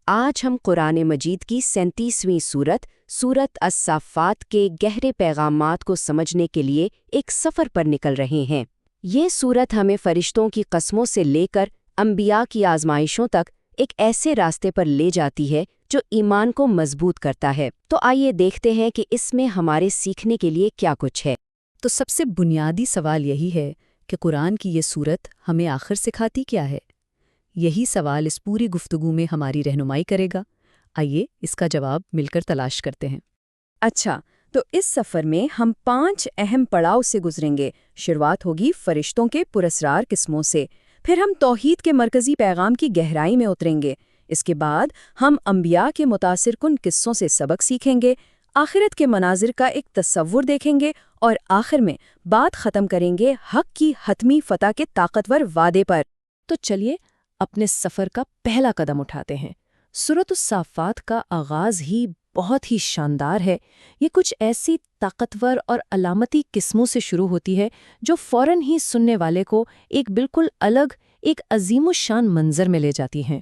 آج ہم قرآن مجید کی 37ویں سورت الصافات کے گہرے پیغامات کو سمجھنے کے لیے ایک سفر پر نکل رہے ہیں۔ یہ سورت ہمیں فرشتوں کی قسموں سے لے کر انبیاء کی آزمائشوں تک ایک ایسے راستے پر لے جاتی ہے جو ایمان کو مضبوط کرتا ہے۔ تو آئیے دیکھتے ہیں کہ اس میں ہمارے سیکھنے کے لیے کیا کچھ ہے۔ تو سب سے بنیادی سوال یہی ہے کہ قرآن کی یہ سورت ہمیں آخر سکھاتی کیا ہے؟ یہی سوال اس پوری گفتگو میں ہماری رہنمائی کرے گا۔ آئیے اس کا جواب مل کر تلاش کرتے ہیں۔ اچھا، تو اس سفر میں ہم 5 اہم پڑاؤ سے گزریں گے۔ شروعات ہوگی فرشتوں کے پراسرار قسموں سے، پھر ہم توحید کے مرکزی پیغام کی گہرائی میں اتریں گے، اس کے بعد ہم انبیاء کے متاثر کن قصوں سے سبق سیکھیں گے، آخرت کے مناظر کا ایک تصور دیکھیں گے، اور آخر میں بات ختم کریں گے حق کی حتمی فتح کے طاقتور وعدے پر۔ تو چلیے اپنے سفر کا پہلا قدم اٹھاتے ہیں۔ سورۃ الصافات کا آغاز ہی بہت ہی شاندار ہے۔ یہ کچھ ایسی طاقتور اور علامتی قسموں سے شروع ہوتی ہے جو فوراً ہی سننے والے کو ایک بالکل الگ، ایک عظیم الشان منظر میں لے جاتی ہیں۔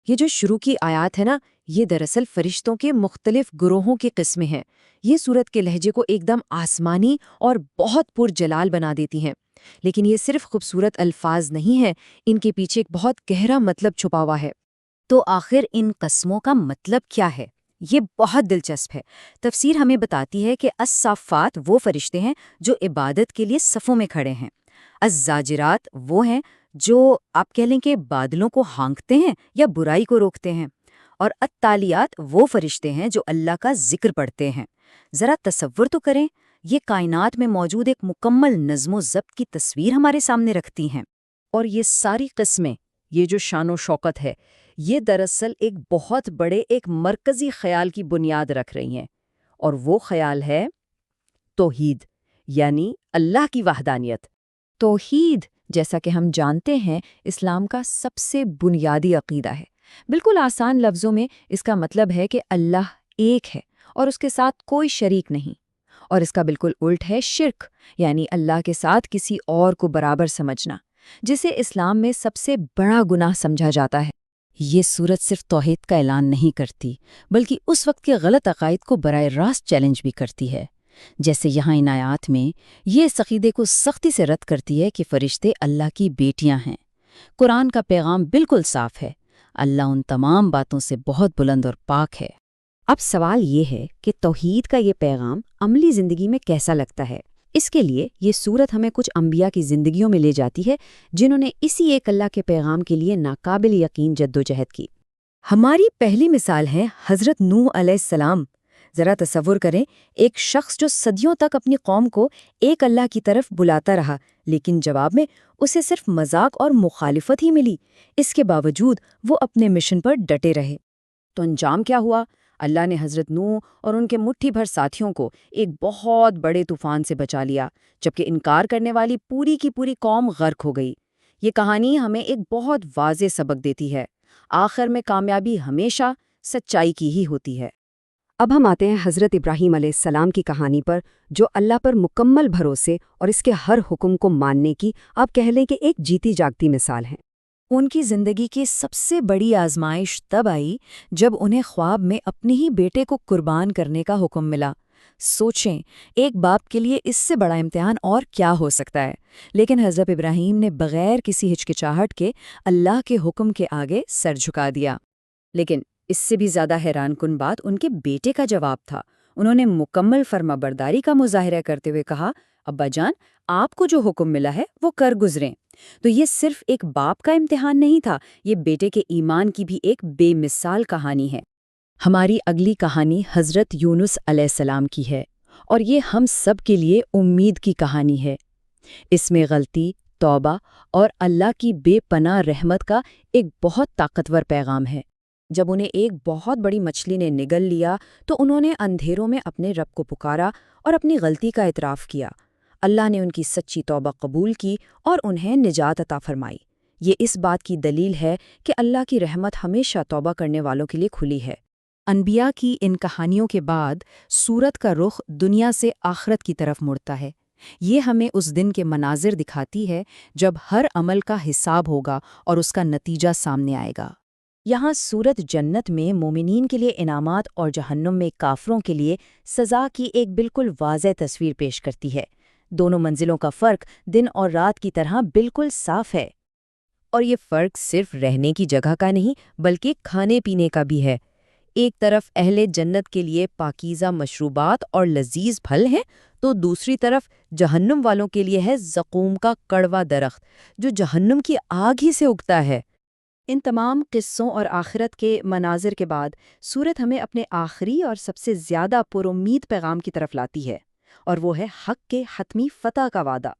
یہ جو شروع کی آیات ہے نا، یہ دراصل فرشتوں کے مختلف گروہوں کی قسمیں ہیں۔ یہ سورت کے لہجے کو ایک دم آسمانی اور بہت پرجلال بنا دیتی ہیں۔ لیکن یہ صرف خوبصورت الفاظ نہیں ہیں، ان کے پیچھے ایک بہت گہرا مطلب چھپا ہوا ہے۔ تو آخر ان قسموں کا مطلب کیا ہے؟ یہ بہت دلچسپ ہے۔ تفسیر ہمیں بتاتی ہے کہ الصافات وہ فرشتے ہیں جو عبادت کے لیے صفوں میں کھڑے ہیں، الزاجرات وہ ہیں جو آپ کہہ لیں کہ بادلوں کو ہانکتے ہیں یا برائی کو روکتے ہیں، اور التالیات وہ فرشتے ہیں جو اللہ کا ذکر پڑھتے ہیں۔ ذرا تصور تو کریں، یہ کائنات میں موجود ایک مکمل نظم و ضبط کی تصویر ہمارے سامنے رکھتی ہیں۔ اور یہ ساری قسمیں، یہ جو شان و شوکت ہے، یہ دراصل ایک بہت بڑے ایک مرکزی خیال کی بنیاد رکھ رہی ہیں، اور وہ خیال ہے توحید، یعنی اللہ کی وحدانیت۔ توحید، جیسا کہ ہم جانتے ہیں، اسلام کا سب سے بنیادی عقیدہ ہے۔ بالکل آسان لفظوں میں اس کا مطلب ہے کہ اللہ ایک ہے اور اس کے ساتھ کوئی شریک نہیں، اور اس کا بالکل الٹ ہے شرک، یعنی اللہ کے ساتھ کسی اور کو برابر سمجھنا، جسے اسلام میں سب سے بڑا گناہ سمجھا جاتا ہے۔ یہ سورت صرف توحید کا اعلان نہیں کرتی، بلکہ اس وقت کے غلط عقائد کو براہ راست چیلنج بھی کرتی ہے۔ جیسے یہاں ان آیات میں یہ اس عقیدے کو سختی سے رد کرتی ہے کہ فرشتے اللہ کی بیٹیاں ہیں۔ قرآن کا پیغام بالکل صاف ہے، اللہ ان تمام باتوں سے بہت بلند اور پاک ہے۔ اب سوال یہ ہے کہ توحید کا یہ پیغام عملی زندگی میں کیسا لگتا ہے؟ اس کے لیے یہ سورت ہمیں کچھ انبیاء کی زندگیوں میں لے جاتی ہے جنہوں نے اسی ایک اللہ کے پیغام کے لیے ناقابل یقین جدوجہد کی۔ ہماری پہلی مثال ہے حضرت نوح علیہ السلام۔ ذرا تصور کریں، ایک شخص جو صدیوں تک اپنی قوم کو ایک اللہ کی طرف بلاتا رہا، لیکن جواب میں اسے صرف مذاق اور مخالفت ہی ملی۔ اس کے باوجود وہ اپنے مشن پر ڈٹے رہے۔ تو انجام کیا ہوا؟ اللہ نے حضرت نوح اور ان کے مٹھی بھر ساتھیوں کو ایک بہت بڑے طوفان سے بچا لیا، جبکہ انکار کرنے والی پوری کی پوری قوم غرق ہو گئی۔ یہ کہانی ہمیں ایک بہت واضح سبق دیتی ہے، آخر میں کامیابی ہمیشہ سچائی کی ہی ہوتی ہے۔ اب ہم آتے ہیں حضرت ابراہیم علیہ السلام کی کہانی پر، جو اللہ پر مکمل بھروسے اور اس کے ہر حکم کو ماننے کی آپ کہہ لیں کہ ایک جیتی جاگتی مثال ہے۔ ان کی زندگی کی سب سے بڑی آزمائش تب آئی جب انہیں خواب میں اپنے ہی بیٹے کو قربان کرنے کا حکم ملا۔ سوچیں، ایک باپ کے لیے اس سے بڑا امتحان اور کیا ہو سکتا ہے؟ لیکن حضرت ابراہیم نے بغیر کسی ہچکچاہٹ کے اللہ کے حکم کے آگے سر جھکا دیا۔ لیکن اس سے بھی زیادہ حیران کن بات ان کے بیٹے کا جواب تھا۔ انہوں نے مکمل فرمانبرداری کا مظاہرہ کرتے ہوئے کہا، ابا جان، آپ کو جو حکم ملا ہے وہ کر گزریں۔ تو یہ صرف ایک باپ کا امتحان نہیں تھا، یہ بیٹے کے ایمان کی بھی ایک بے مثال کہانی ہے۔ ہماری اگلی کہانی حضرت یونس علیہ السلام کی ہے، اور یہ ہم سب کے لیے امید کی کہانی ہے۔ اس میں غلطی، توبہ اور اللہ کی بے پناہ رحمت کا ایک بہت طاقتور پیغام ہے۔ جب انہیں ایک بہت بڑی مچھلی نے نگل لیا تو انہوں نے اندھیروں میں اپنے رب کو پکارا اور اپنی غلطی کا اعتراف کیا۔ اللہ نے ان کی سچی توبہ قبول کی اور انہیں نجات عطا فرمائی۔ یہ اس بات کی دلیل ہے کہ اللہ کی رحمت ہمیشہ توبہ کرنے والوں کے لیے کھلی ہے۔ انبیاء کی ان کہانیوں کے بعد سورت کا رخ دنیا سے آخرت کی طرف مڑتا ہے۔ یہ ہمیں اس دن کے مناظر دکھاتی ہے جب ہر عمل کا حساب ہوگا اور اس کا نتیجہ سامنے آئے گا۔ یہاں سورت جنت میں مومنین کے لیے انعامات اور جہنم میں کافروں کے لیے سزا کی ایک بالکل واضح تصویر پیش کرتی ہے۔ دونوں منزلوں کا فرق دن اور رات کی طرح بالکل صاف ہے۔ اور یہ فرق صرف رہنے کی جگہ کا نہیں بلکہ کھانے پینے کا بھی ہے۔ ایک طرف اہل جنت کے لیے پاکیزہ مشروبات اور لذیذ پھل ہیں تو دوسری طرف جہنم والوں کے لیے ہے زقوم کا کڑوا درخت جو جہنم کی آگ ہی سے اگتا ہے۔ ان تمام قصوں اور آخرت کے مناظر کے بعد سورت ہمیں اپنے آخری اور سب سے زیادہ پرامید پیغام کی طرف لاتی ہے، اور وہ ہے حق کے حتمی فتح کا وعدہ۔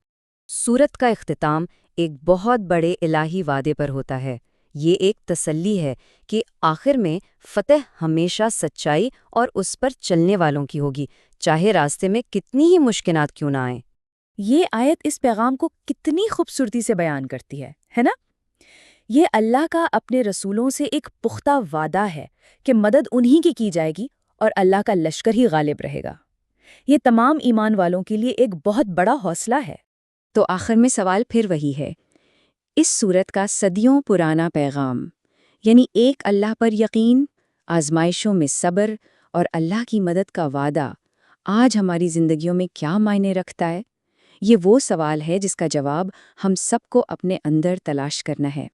سورت کا اختتام ایک بہت بڑے الہی وعدے پر ہوتا ہے۔ یہ ایک تسلی ہے کہ آخر میں فتح ہمیشہ سچائی اور اس پر چلنے والوں کی ہوگی، چاہے راستے میں کتنی ہی مشکلات کیوں نہ آئیں۔ یہ آیت اس پیغام کو کتنی خوبصورتی سے بیان کرتی ہے نا؟ یہ اللہ کا اپنے رسولوں سے ایک پختہ وعدہ ہے کہ مدد انہی کی جائے گی اور اللہ کا لشکر ہی غالب رہے گا۔ یہ تمام ایمان والوں کے لیے ایک بہت بڑا حوصلہ ہے۔ تو آخر میں سوال پھر وہی ہے، اس سورت کا صدیوں پرانا پیغام، یعنی ایک اللہ پر یقین، آزمائشوں میں صبر اور اللہ کی مدد کا وعدہ، آج ہماری زندگیوں میں کیا معنی رکھتا ہے؟ یہ وہ سوال ہے جس کا جواب ہم سب کو اپنے اندر تلاش کرنا ہے۔